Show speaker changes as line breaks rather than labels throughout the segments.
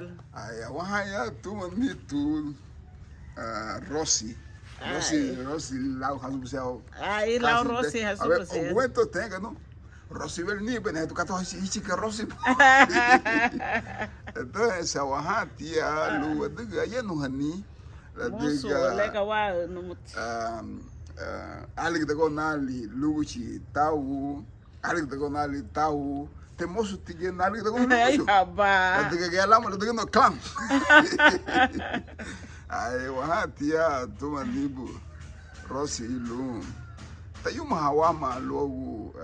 igual.
Ay, wahaya tu mami tu Rossi. Rossi lá hasu busel.
Aí lá o Rossi hasu busel.
O aguento tenga no. Rossi vel ni bene tu kato hichi que Rossi. Entonces waha tia lu diga ya no hani.
Musu lega wa no
ali de gonali luchi tau ali de gonali tau te moço tige nali de gonali
ai aba
diga que lá mas diga no clam ai wa tia tu manibu Rossi lu tayu mahawama logo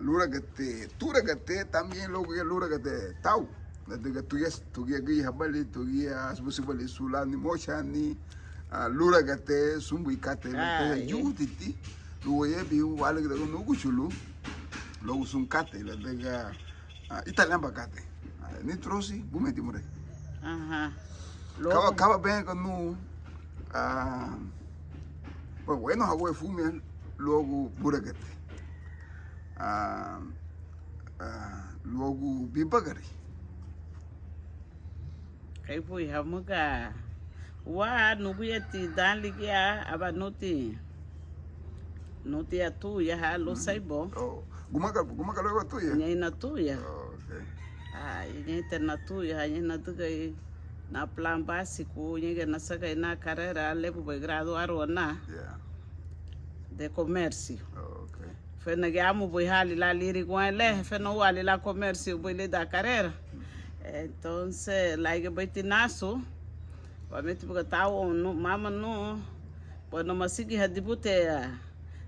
lura gate tura gate también logo que lura gate tau diga tu ya gi habali tu ya subali sulani mochani lura gate sumbu ikate te yutiti lu ye bi wale de no kuchulu lo sum kate la dega italian bakate ni trosi bumeti more kaba ben con no pues bueno hago fume logo buragate logo bibagari
kai pui hamuka wa nugu yeti dan ligia aba noti atu ya ha lo saibo
gumaka lo tu ya
nyai na tu ya
okay
nyai te na tu ya nyai na tu kai na plan básico nyai na saka na carrera lepo be graduar na de comercio
okay
fe na gamu boy hali la liri kwa le fe no wali la comercio boy le da carrera entonces la que betinaso Pameti porque tao no mama no pues no masiki hadibute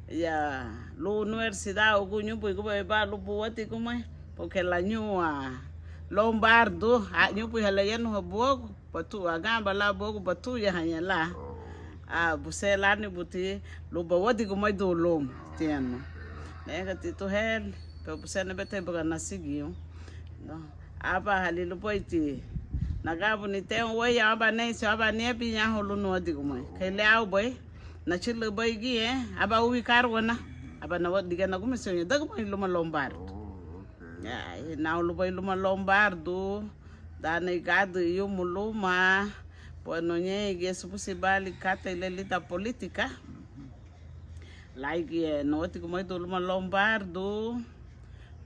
ya lo universidad o gunyu pues como ba lo buati como porque la nyua Lombardo a nyu pues la yenu bogo patu agamba la bogo patu ya hanyala busela ni buti lo buati como do lom tiano nega tito hel pero busena bete porque nasigio no aba halilo poiti nagabu ni te we ya aba nei so aba ne bi nya holu no digu mai kai le au boy na chilu boy gi aba uwi kar wona aba na wadi ga na gumi so nya dagu mai luma Lombardo ya na lu boy luma Lombardo da nei gadu yu muluma bueno nye ge su possibali kata ile lita politica like no digu mai do luma Lombardo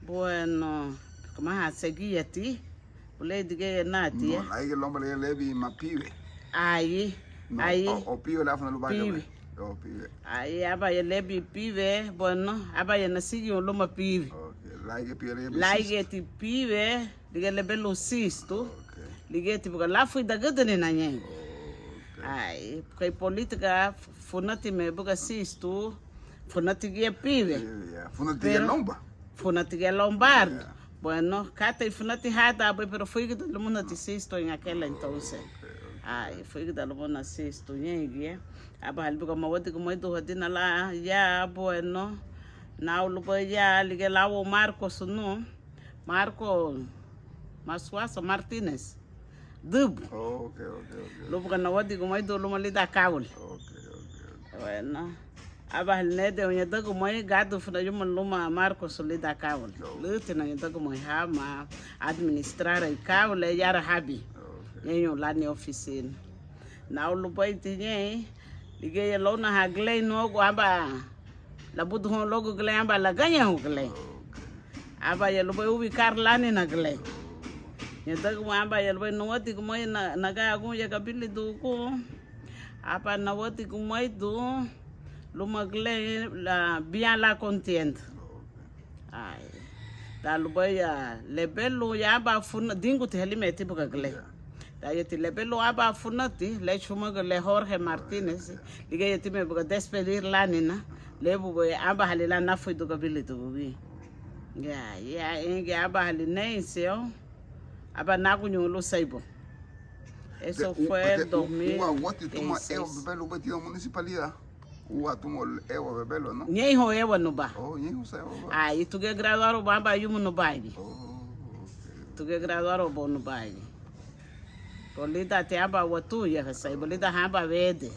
bueno como ha seguia ti Ule dige nati
no aí que lomba le levi mapive
aí
o pive la fana luba
pive
o pive
aí aba ye lebi pive bueno aba ye nasigi o loma pive
okay like pive le
like ti pive dige le belo sisto dige ti porque lá fui da gadane na nyen aí porque política funati me buga sisto funati ge pive
funati ge lomba
funati ge Lombardo Bueno, Cata y Funati Hada, pero fui que todo mundo assisto en aquel entonces. Ay, fui que todo mundo assisto en ella. Aba halbi como wadi como itu hadina la ya bueno. Na ulupo ya lige lawo Marcos no. Marco Masuaso Martinez. Dub.
Okay.
Lupo kana wadi como itu lo malida kaul.
Okay.
Bueno. Aba halnede onye dago moy gado funa yuma luma Marcos solida kaul luti na dago moy hama administrar e kaul yara habi yenyo la ni oficina na ulu boy tinye lige lo na hagle no go aba la budu hon logo gle aba la ganya ho gle aba ye lo boy ubi karlani na gle ye dago mo aba ye lo boy no wati ko moy na ga agun ye kabili du ko aba na wati ko moy du Luma gle la bien la contienda. Ay. Da luboya lebelo ya ba funa dingu te helimeti buga gle. Da yeti lebelo aba funati le chuma gle Jorge Martinez. Diga yeti me buga despedir la nina. Le bugo aba halila na fui duga bilito bugi. Ya inge aba haline inseo. Aba nagunyo lo saibo. Eso fue el 2016.
Bebelo batido municipalidad. Atumo ewa bebelo, ¿no?
Nye ho ewa no ba.
Oh, nye ho sa ewa ba.
Ai, tu ge graduar o bamba yumu no baigi.
Oh,
Tu ge graduar o bo no baigi. Polita te aba watu ya sai, polita hamba vede.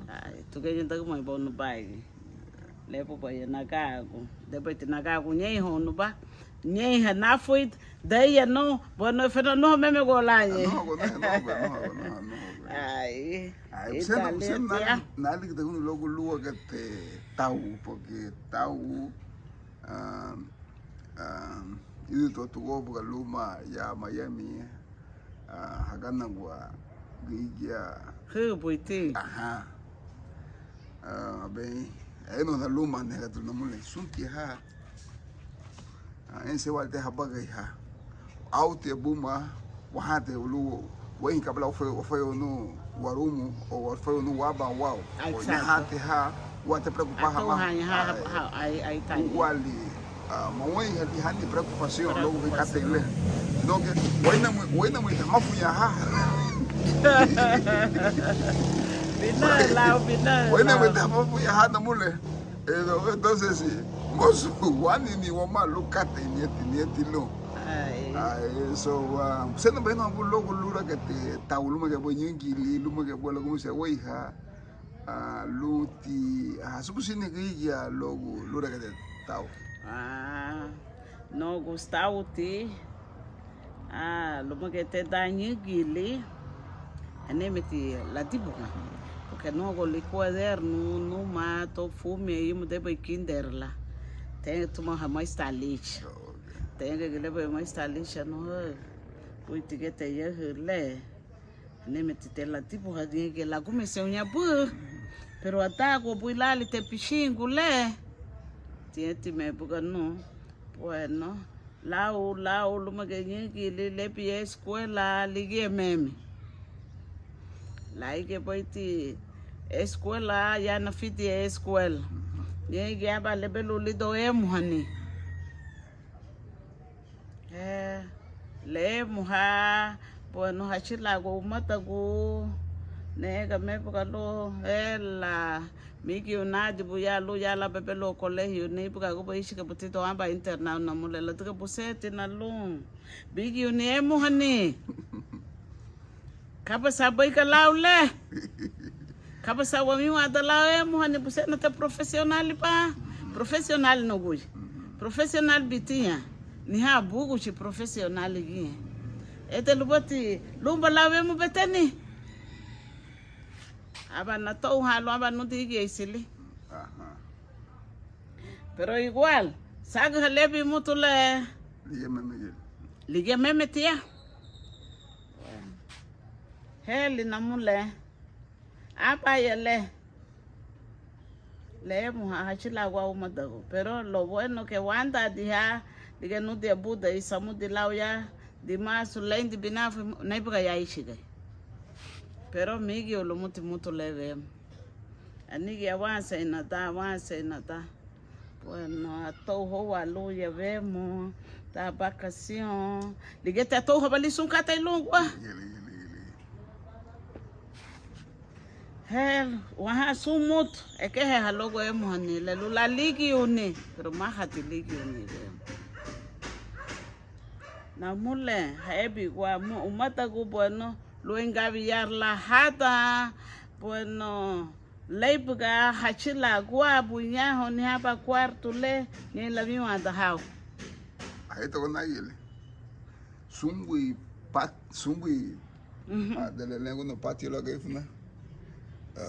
Ai, tu ge yenda mo bo no baigi. Lepo ba ya nagago. Depois te nagago nye ho no ba. Nye na fuit daí no, bueno, fena no meme golanye.
No.
Ai.
Ai, você nada que tem logo lua que te tau, porque tau itu tuh buka luma ya Miami hagana gua gigia
Buiti.
aha bem aí não da luma né que tu não mulher sunti ha esse vai ter rabaga ha out e buma wahate ulu wen kabla foi no warumu ou foi no waba wow hate ha wate preocupar
ha ai tá
wali mawai hati hati preocupação logo vem cá tem lê não que wena muito mafunya ha
Bina
wena muito mafunya ha na mulher entonces moço wani ni wama lucate nieti lo so você não vem não logo lura que te tauluma que boy nyingili luma que bola como se wai ha luti sukusine que ya logo lura que te tau
no Gustavo ti luma que te da nyingili anemeti la tibuka porque no go liquader no mato fume aí mo debe kinder lá tem que tomar mais taliche tem que levar mais taliche no pui tigete ya hele anemeti te la tibuka que la comecei unha bu pero atago pui lá te pichingo le tiene me buka no bueno lao luma que nyingili le pie escuela ligue meme Lai que boiti escola ya na fiti escola. Ye ya ba lebelu lido muhani. Le muha bueno hachila go matago nega me bukalo ela miki unadi buya lu ya la bebelo colegio ne buka go boishi ka butito amba internal na mulela tuka busete na lu bigi uni muhani Kapa sabai ka laule. Kapa sawa mi wada lawe muhani puse na te profesional pa. Profesional no gui. Profesional bitia. Ni ha bugu chi profesional gi. Ete lubati lumba lawe mu beteni. Aba na to halo aba no digi isili. Pero igual, saga lebi mutule. Ligue meme tia. Heli na mule apa yele le muha hachila wa umadago pero lo bueno que wanda dia diga no de buda y samu de lauya di masu lendi binaf naibuga ya ishiga pero migi lo mutu leve anigi avanza inata bueno ato ho alu ya vemo ta vacación ligete ato ho bali sun kata ilungwa waha sumut que logo muhani le lula ligi uni pero mahati ligi uni na mule hebi wa umata go bueno lo engaviar la hata bueno leibuga hachila gua bunya honi hapa quarto le ni la miwa da hau
aí to na ele sumbi de lengo no patio logo ifna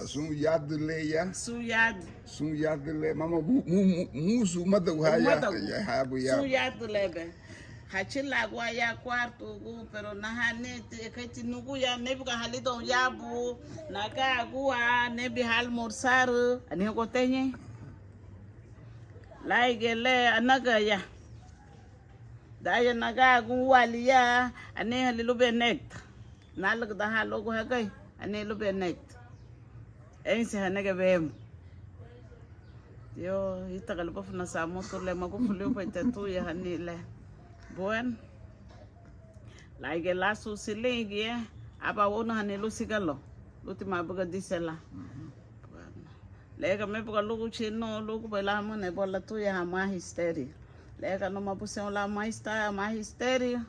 Sum yad le ya.
Sum yad
le mama musu mata ya habu ya.
Sum yad le be. Hachila gwa ya quarto gu pero na hanete kati nugu ya nebi ka halido yabu na ka gua nebi hal morsar ani ko tenye. Laigele anaga ya. Daya naga gu walia ani halilu be nekt. Nalag da halogo hagai ani lu be nekt. Ense hanega vemo. Yo itagal pa na sa motor le magufulio pa tatu ya hanile. Buen. Laige la su silingi aba wono hanilu sigalo. Luti mabuga disela. Lega me buga lugu chino lugu bela mone bola tu ya ma hysteria. Lega no mabuse la ma hysteria.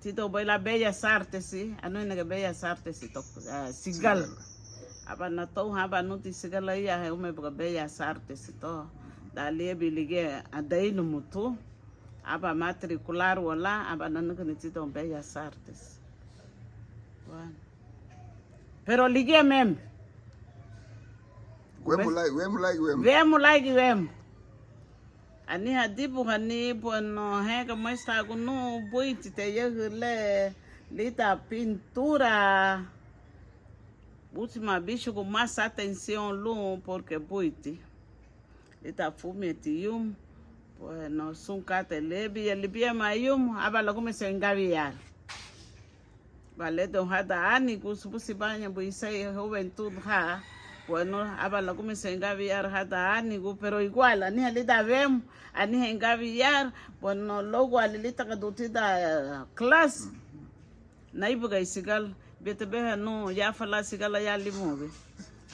Tito bela bellas artes si, ano nega bellas artes si to sigal. Aba na to haba no ti sigala ya he ume buga bellas artes si to. Dali bilige adai no mutu. aba matricular lá, aba não necessita Bellas Artes. Bueno. Pero liguei mesmo.
Wemu.
Vemos like vemos. Ani hadibu hani bueno hega mas tá no boite te le lita pintura. Última bicho com mais atenção lu porque boite. Lita fumetium. Bueno, sun kate lebi elibia mayum abala comecei a engaviar. Vale don hada ani kusubusi banya buisai juventud ha. Bueno, abala comecei a engaviar hada ani pero igual ani alida vemos ani engaviar bueno logo alilita kadutida classe na ibuga isigal bete be no ya fala sigala ya limove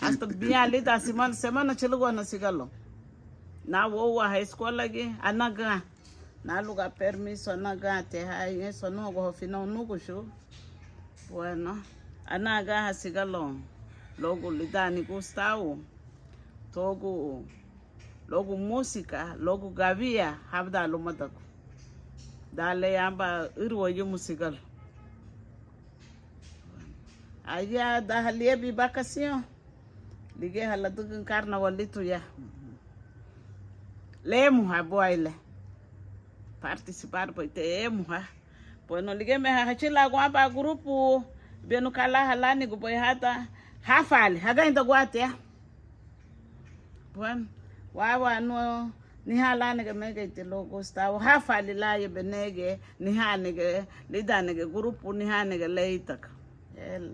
hasta bia alida semana chilgo na sigalo na wowa high school lagi anaga na lugar permiso anaga te hai eso no go final no go show bueno anaga hasigalo logo lidani Gustavo togo logo música logo gavia habda lo madako dale amba irwo yu musical aya da halie bi vacación ligue hala dugun carnaval litu ya lemu ha boile participar poite emu ha bueno ligue me ha chila kwa ba grupo benu kala halani go boy hata hafali haga inda gwate ya bueno wawa no ni hala nege mege te logo Gustavo hafali la ye benege ni hanege lidanege grupo ni hanege leitaka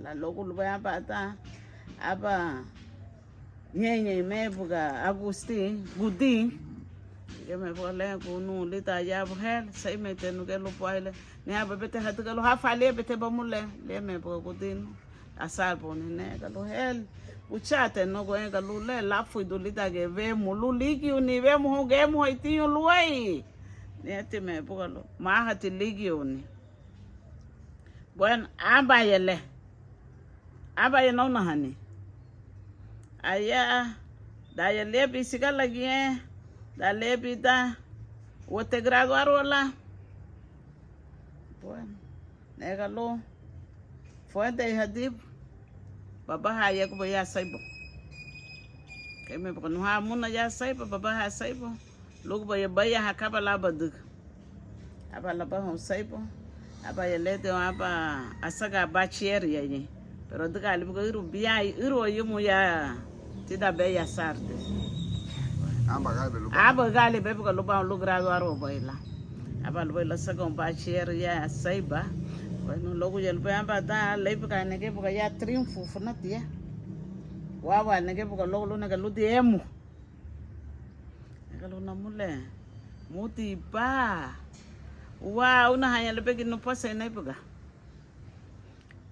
la logo lu ba bata aba nyenye mebuga Agustin Gudin que me vole kunu lita ya buhel sai me tenu ke lu paile ni aba bete hatu ke lu hafali bete bamule le me buga Gudin asal boni ne ke lu hel uchate no go enga lu le la fui do lita ke ve mulu ligi uni ve mo ge mo itinho luai ne te me buga lu ma hati ligi uni bueno aba ye no na hani aya da ye lebi sigala gie da lebi da wote graduar wala bueno nega lo foi de hadib baba ha ye ko ya saibo ke me ko no ha muna ya saibo baba ha saibo logo ba ya ha kabala badug abala ba hon saibo aba ye lede aba asaga bachier ye pero duga ali bugo iru biya iru yumu ya tida Bellas Artes aba gali be bugo luba lu graduar o baila aba lu baila saga bachier ya saiba bueno logo yel be aba da le buga ne ke buga ya triunfo funatia wawa ne ke bugo logo ne ke lu diemu ne ke lu na mule muti ba wa una hanya le be no pasa ne buga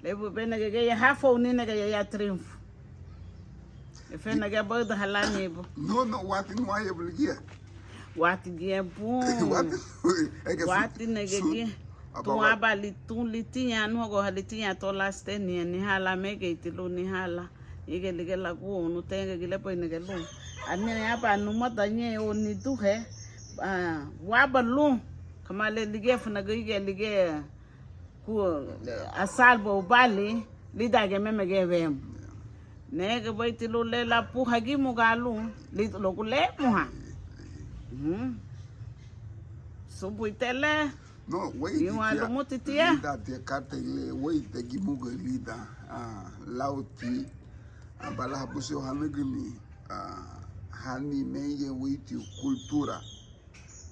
lebu bena ke ya hafo ni ne ke ya triunfo e fena ke bodo halani bo
no wati no aye bulgia
wati gie bu wati ne ke tu abali tu litinya no go litinya to last ni hala me ke tilu ni hala ige lige la ku no tenge ke le po ne ke lu ani ya ba no mata nye o ni tu he wa ba lu kama le lige funa ge lige ku asalbo bali lida ke meme ke vem ne ke baiti lo le la puha gi mugalu li lo ku le muha so buitele
no wait
you want lo mutitia
lida te karte le wait te gi mugalida lauti abala habuso hanegni hani meye wait cultura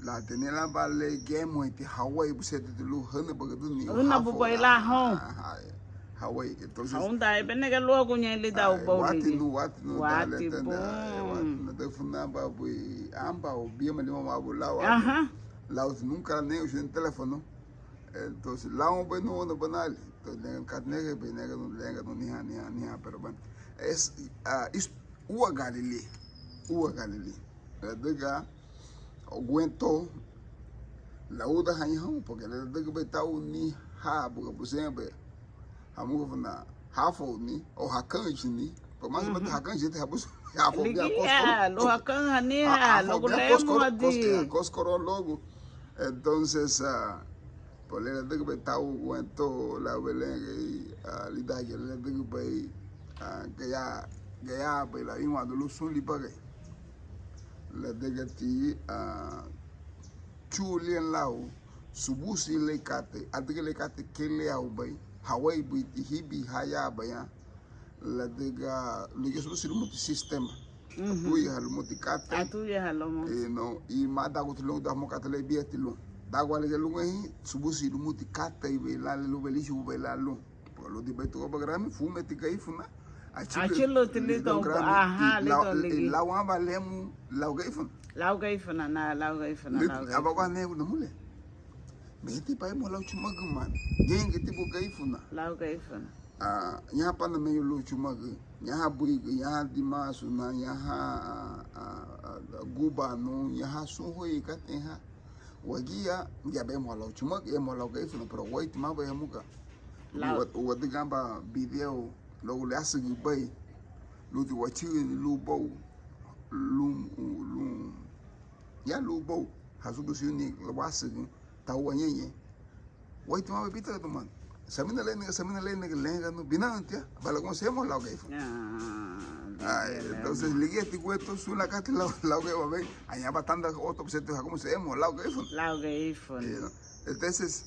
la tenela vale game te Hawaii busete de lu hana bagadu ni
una buboila ho
Hawaii entonces
onda bene ke logo nyeli da
wati no
wati
no de funa babu amba o bia mali mama babu lawa lawa nunca nem o teléfono entonces lá un bueno no banal entonces carne be nega no lenga no ni pero bueno es ua Galilei daga aguento la uda hanyo porque le daga betau ni ha buga busembe amu funa hafo ni o hakanji ni por mais bata hakanji te habus hafo bia
lo hakan hani ha logo le mo di
koskoro logo Entonces, por le digo que tau cuento la belén que lida que le digo que ya pues la misma de luz un lipague. Le digo ti chulien lao subusi le kate adige le kate kele au bai Hawaii bi hibi haya baya la digo le que subusi multi sistema. Tu ya lo multi kate.
Tu ya lo mo.
No y más da gutlo da mo kate le bietilo. Dagua le lu ngi subusi lu muti kata ibe la lu beli shu be la lu lo di betu ko bagrami fume ti kai funa
achilo tili to aha le to ligi
la wa ba lemu la ga ifun
na la ga ifuna
aba kwa ne ku mule me ti pa mo la chuma guman genge ti bu ga ifuna
la ga ifuna
nya pa na me lu chuma gu nya bu nya di masu na nya guba no nya so hoi ka te ha wagia ya be mo la chuma ke mo la ke no pero wait ma be muka o de gamba video lo le asigi bay lo di wachi lu bo lu ya lu bo hasu bu suni lo wasigi ta wanyenye wait ma be pita to man samina le ne lenga no binantia bala con se mo la ke entonces ligue ti cuento su la cate la que va a ver allá batanda otro se te como se emo la que entonces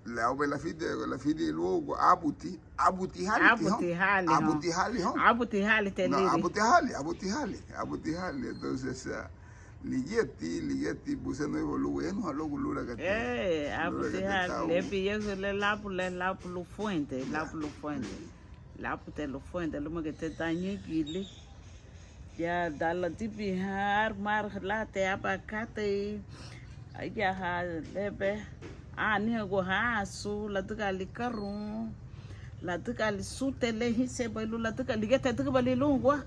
la ve la fide luego abuti hali entonces ligeti buse no evolúe no lo gulura que
abuti hali le pille le la lu fuente la pute lo fuente lo que te dañe gili ya da la tipi har mar la te abacate ya ha lebe ni go ha su la tugali karu la tugali su tele hise bailu la tugali gete tugali lungwa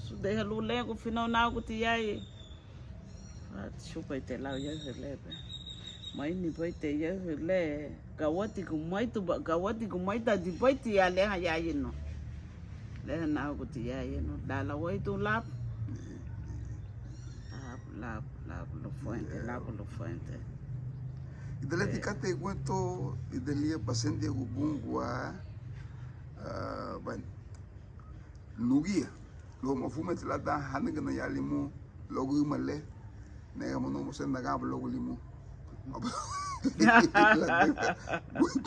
su de lu le go final na go ti yayi chupa te la ya lebe mai ni poite ya le gawati kumaita di poite ya le ya yino le na ko ti ya yino dala wai tu lap lo fuente
y de la ticate cuento y de lia paciente gubungwa ban nugia lo mo fume la da haniga na ya limu lo gu male ne mo no mo sen na ga lo gu limu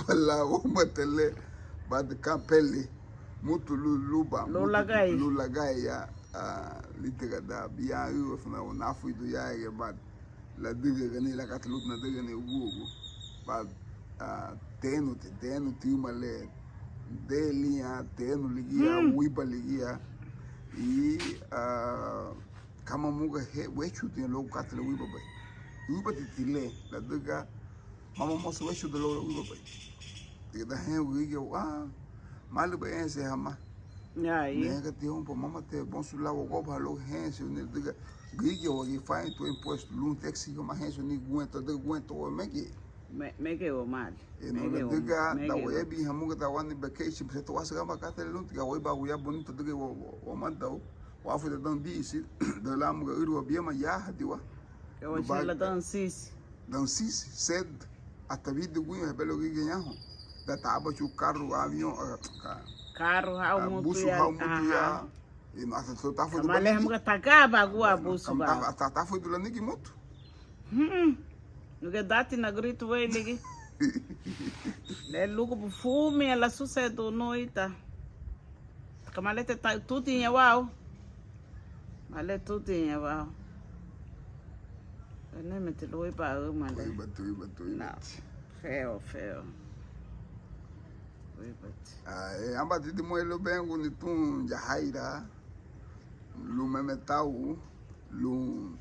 la goma tele ba de campele mutu lulagai ya litega da biya yu funa na fu du ya ge ba la diga gani la katlut na diga ne ugu ba tenu ti male delia tenu ligia wipa ligia y kama muga he wechu ti lo katle wipa ba wipa ti tile la diga mama mo so wechu de lo wipa ba diga he wi ge malu ba ense hama nega te po mama te bon su la go ba lo hense ne diga gige o gi fai tu imposto lun taxi ko ma hense ni guento o
mege o mal
no le diga da we bi hamu ga wani vacation se to wasa ma ka te lun tiga we ba ya bonito diga o manda o afu de dan bi si de la mu ga uru bi ma ya hadiwa
o la dan sis
sed hasta vi de guin belo gige nyaho da taba chu carro avion
carro ha
busu ya e nasa so ta fu
male ham ga takaba gua busu ba
ta fu do niki moto
no que dati na grito we ligi le lugo bu fume la sucedo noita kamale te tutti ya wow male tutti ya wow ne me te lo iba male
iba
feo
amba titi moelo bengu ni tun jahaira lu meme tau lu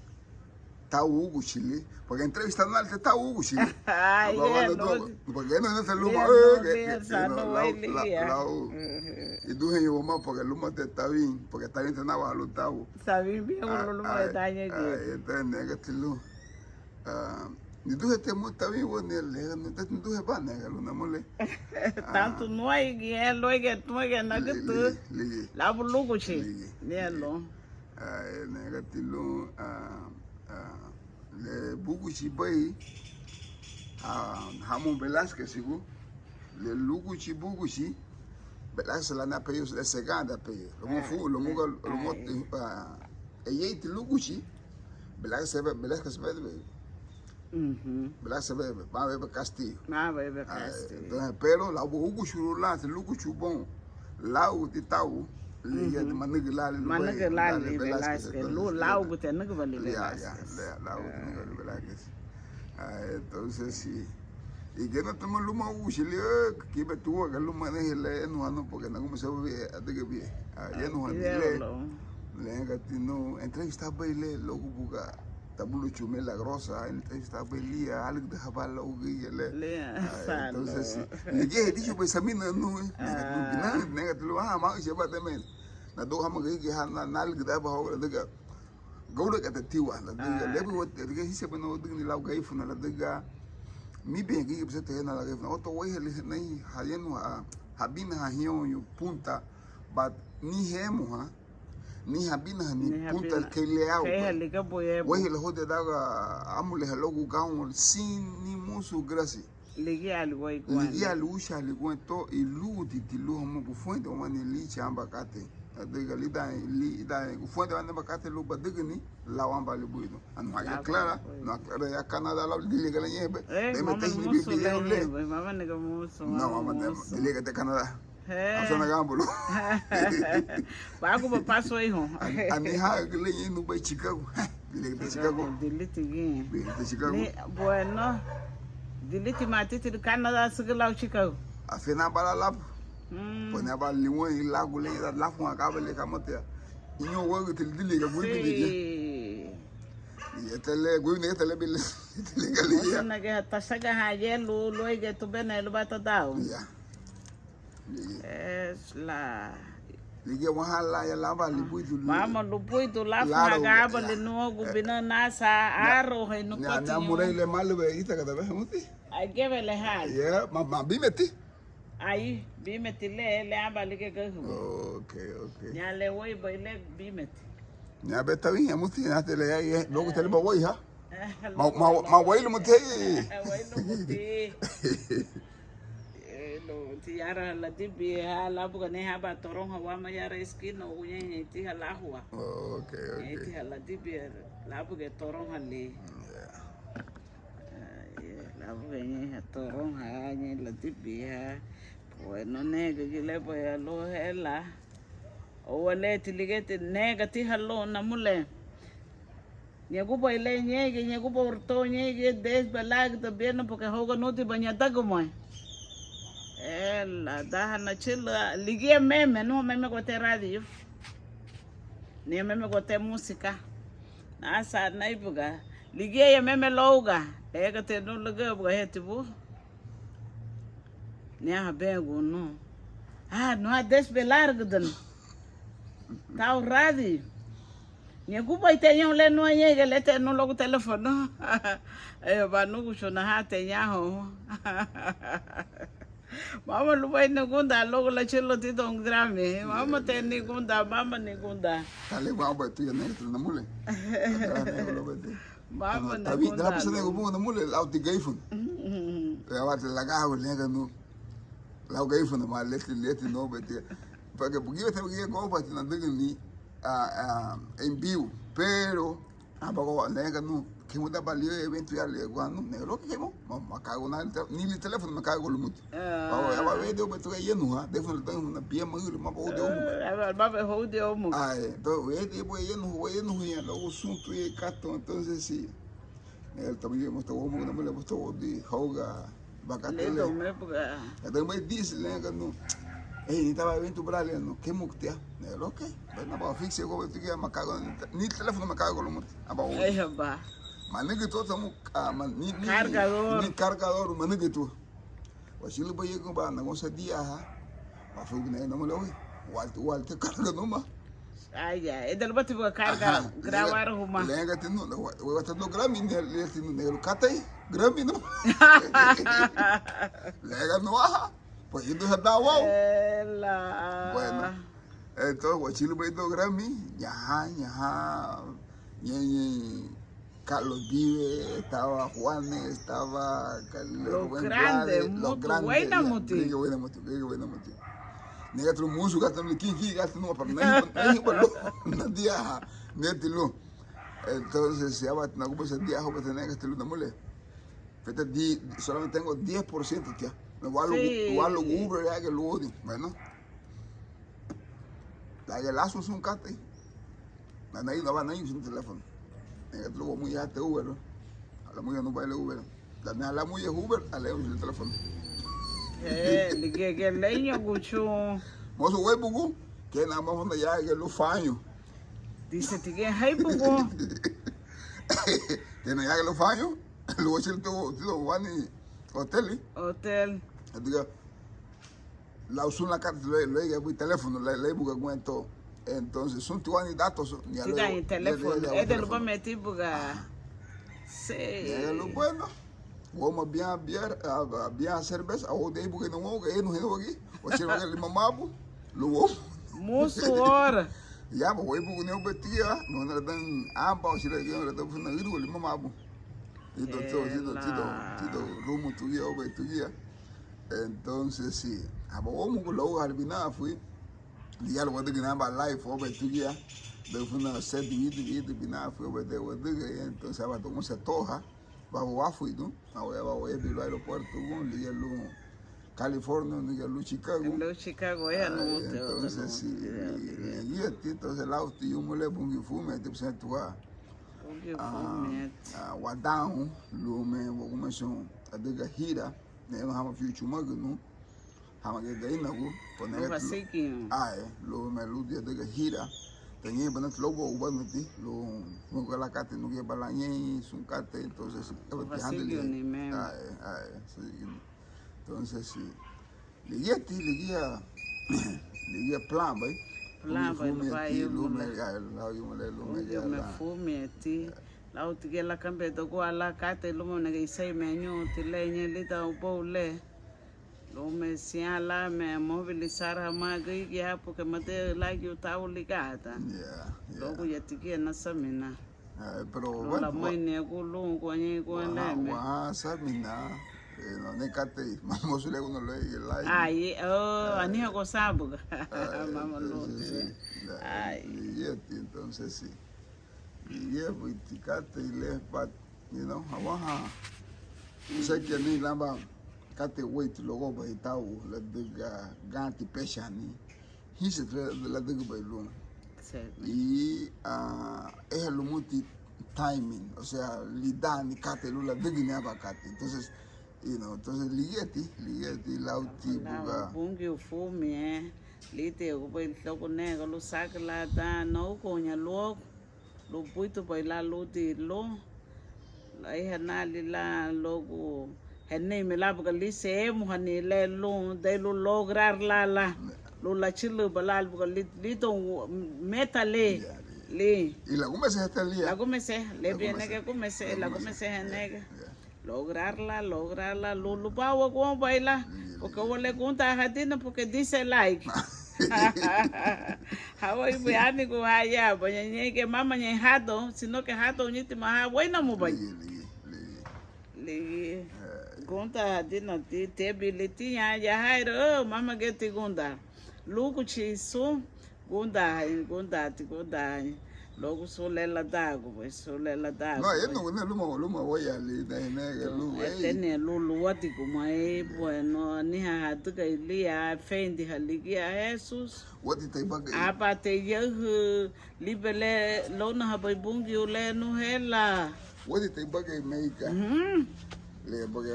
tau guchili porque entrevistando al te tau guchili porque no se luma y tú en Yoma porque el luma te está bien porque está bien entrenado a los tau
sabe bien lo luma de daño
que te lu ni tú te está bien bueno ni te tú se va nega lo namole
tanto no hay que lo que tú que na que tú la bulugo chi ne lo
nega te lu le buku chibai Ramon Velasquez sigo le lugu chibugu chi Velasquez la na peyo le seganda peyo lo mo e lugu chi Velasquez Velasquez va a ver Castillo. Pero la buku churula se lugu chubon lau ti tau le ya
manigilali Velasquez lu lau gute nigvali Velasquez
lau Velasquez entonces sí y que no tomo luma ushili que me tuvo que luma de le no porque no me sabe de que bien ya no le gatino entrevista baile logo buga tabulu chume la grosa entrevista baile algo de jabal o le entonces le dije dicho pues a mí no negativo ma se va también na do hama que na algo de ba de gauda ka tiwa la de lebi wat de hise bano de ni law gaif na la de mi bem que você tem na gaif na auto way ele nem hayeno habina hahion yu punta but ni hemo ha ni habina ni punta que leao way ele hode daga amule logo gaun sin ni musu grasi
ligi algo
usha algo to iludi tilu homo bufonde omani li chamba kate adega lida ufuende wana bakate lo badigni la wamba libuino anwa ya clara no clara ya Canada la dilega la nyebe
mama ni bibi mama ni gamuso
no mama dilega de Canada asana gambulo
bago paso hijo
ani ha gele no ba Chicago dilega de Chicago
de Chicago bueno diliti matiti de Canada sigla Chicago
afena bala lab pone ba limon y lago le la fun acaba le kamote inyo wo te dile ga gwi bi y etele gwi ne etele bil etele galia
na ga tasaga haye lo ge to benelo bata dao
ya
es la
lige wahala ya lava libuidu
mama lubuidu la fun acaba le no gu bina nasa aro he no
pati na murele malbe ita kada be muti
ai gebe le hal
ya ma bimeti
aí bimeti le abali ke gahu
okay
ya le woi baile bimeti
ya beta bien muti na tele ya logo tele ba woi ha ma woi lu muti
woi lu muti lo ti yara la tibi ha la buga ne ha ba torong ha wa ma yara skin no unye ti ha la huwa
okay
ti ha la tibi la buga torong ha le la buga ne ha torong ha ne la tibi ha bueno nega gile pues lo hela o wale tiligete nega ti hallo na mule nyegu boile nyege nyegu porto nyege des balag de bien porque hoga no te baña dago moy la da na chila ligie meme no meme ko te radio ni meme ko te música na sa na ibuga ligie ya meme loga ega te no loga buga hetibu Nia bego no no há desbelargo dan tal rádio nia cuba tenho le no nyega le te no logo telefono ba no gusto na ha tenha ho mama lu vai no gunda logo la chelo ti don grame mama te ni gunda
dale ba tu ya ne na mule
mama
na gunda la pessoa go na mule la ti gaifun ya wa te la ga ne ga no la ga ifuna ma leti no bete porque porque go pa na diga ni em bio pero abago nega no que muda balio evento ya le guano ne lo que mo ma cago na ni el teléfono me cago lo muto ya va ver do beto ya no ha teléfono tan na pia ma ma bo de
mo
ai to we de bo ya no ya lo sunto e cato entonces sí el también mo to mo na me le boto de hoga bacatele então me diz lenga no ni estaba evento brasileño que muktia ne lo que na ba fixe go beto ya ma cago ni el teléfono me cago lo muto aba
ba
manigi to tamu ni
cargador
manigi to wasili ba yego ba na gosa dia ha ba fu ne no mo walto carga no ma
ai edel bati ba carga gravar huma
lenga tinu wa tanu grami ne le tinu ne lo katai grami no lenga no ha pues indo hada wa bueno esto wasili ba indo grami ya ye Carlos Vive, estaba Juanes, estaba
Los grandes,
los
mutu, buena muti.
Nega tu musu gata no kinki gata no para nahi balo nadia netilo. Entonces se llama na gupa se dia hoba tener que te lo mole. Fete solamente tengo 10% tía. Me gualo Uber ya que lo odio. Bueno. La que lazo es un cate. Nahi no va nahi sin teléfono. Nega tu muy ya te Uber. A la muy no baile Uber. La muy es Uber, a leo sin teléfono.
Que leño gucho.
Moço, oi, Bugu. Que na mão da ya que lo fanho.
Dice que hay poco.
Que na ya que lo fanho. Lo voy a decir tu wani hotel.
Hotel.
Diga. La uso la carta le ya voy teléfono le buga cuento. Entonces son tu wani datos
ni al teléfono. Es de lo que metí buga. Sí.
Es lo bueno. Vamos bien cerveza, ou dei porque não vou ganhar no reno aqui, o tiro vai lhe mamabu, luo.
Musu hora.
Ya, mas vou porque não betia, não era tão amplo, o tiro aqui não era tão fino, iru lhe mamabu. Tido rumo tu guia, o betugia. Entonces sí, vamos com logo arbina fui, ligar o que não vai live, o betugia, de funa set de bina fui o betugia, entonces vai tomar se torra. Bajo fui, ¿no? Ahora bajo el aeropuerto, liga lu California, liga lu Chicago.
Lu Chicago es no.
Entonces sí, y entonces el auto yo me le pongo fume, te presento a Wadão, lu me vou começar a diga gira, né? Mas hama fiu chumago, não? Hama que daí não, quando é lu me lu dia diga gira. Tenía banat logo uban meti lo mo la cate no que balañe sun cate entonces entonces sí le guía plan vai lo me
fume ti la utige la cambia to ko la cate lo mo ne sei menyo ti le nye lita upo le lo me sia la me movilizar a magi ya porque mate la yo tau ligada lo ya tiki na samina
pero
la mãe ne ko lu ko ni ko le me
samina no ne kate mamo se le uno le la
ai ani ko sabu mama lo
ai entonces sí y pues tikate y le pat you know abaja sé que ni lamba kate wait logo ba itau la diga ganti peshani hise la diga ba lu y es el multi timing o sea lidani kate lu la diga ni aba kate entonces entonces ligeti lauti buga
bungi ufumi lite ko ba logo ne ko lu sakla ta no ko nya lo puito ba la lu di lo ai hanali la logo henne me la porque lise muhani le lo de lo lograr la chilu balal porque lito metale le
y la comencé hasta el día
la comencé le viene que comencé henne lograrla lo pago como baila porque vos le contas a Jardina porque dice like Hawaii fue amigo allá pues ni que mama ni hato sino que hato ni te más bueno mo bai le conta dina te bilhete ya hairo mama que te conta lugo chiso conta logo solela dago
no yo no luma voy a le de nega lu
tiene lu wati como bueno ni ha tu que lia fendi haligia Jesus
wati te baga
apate ye libele lona ha bungi le no hela
wati te baga meika le porque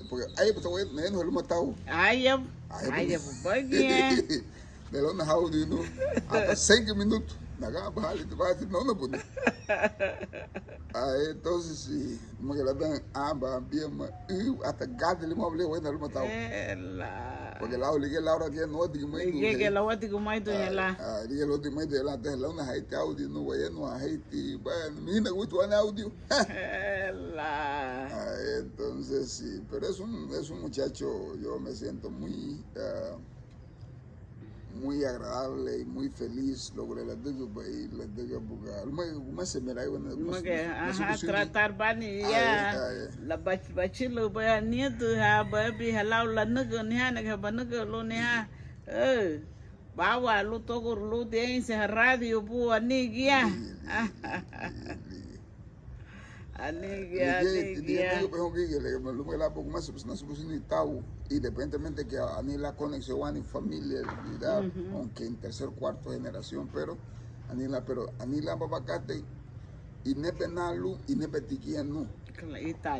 porque aí porque eu nem luma tau
aí bagia
de lona how do you know hasta 5 minutos naga bali te vai não pode aí entonces sí como que la dan aba bien hasta gade le mobile vai na luma tau porque lá liguei lá hora que no digo mais
que la wati com mais do lá
liguei lo de mais de lá de lá na haite áudio no vai no haite bueno menina muito an áudio entonces sí pero es un muchacho yo me siento muy muy agradable y muy feliz logré la digo y la digo porque uma se me raiva
tratar bani ya la bachilo ba ni tu ha ba bi halau la naga ni ha naga ba naga lo ni ha bawa lu togor lu de se radio bu ani gia
independientemente que ani la conexión ani familia aunque en tercer cuarto generación pero ani la babacate y ne penalu y ne petiquia no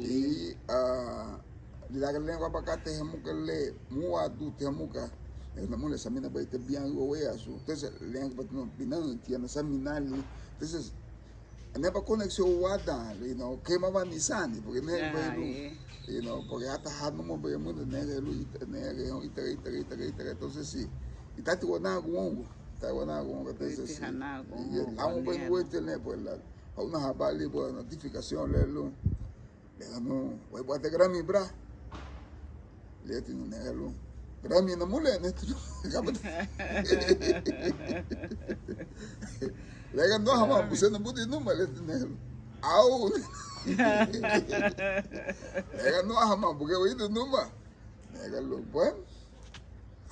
y la lengua babacate jamuka le mua du te jamuka la mole samina ba te bien go eso entonces lengua no pinando tiene saminali entonces never conexión wada, quemaba Nissan, porque porque hasta no me voy a mudar entonces sí, y está guanado entonces sí, y aún voy a tener pues a una jabali pues notificación le ganó, voy a tener Grammy bra, le tiene negro, Grammy no mole en esto, le ganó jamás, pues no pude número le tiene aún le ganó jamás porque voy de número le ganó bueno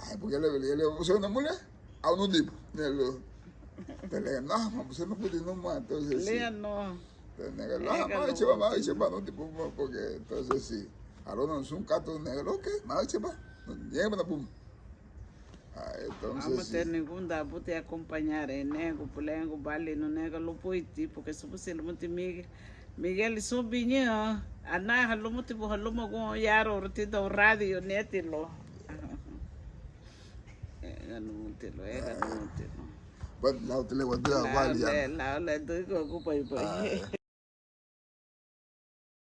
ay porque le puse una mula a un tipo le ganó jamás pues no pude número entonces
le ganó
le ganó jamás eche va no tipo porque entonces sí ahora no es un cato negro que más eche va llega para pum. Entonces,
vamos a ter ningún dabo te acompanhar nego pulengo bali no nego lo poiti porque se você lo muito Miguel sobinho ana halo muito bo halo mo go yaro roti do radio netilo no mutelo no mutelo
but la tele wa da bali
la do go pai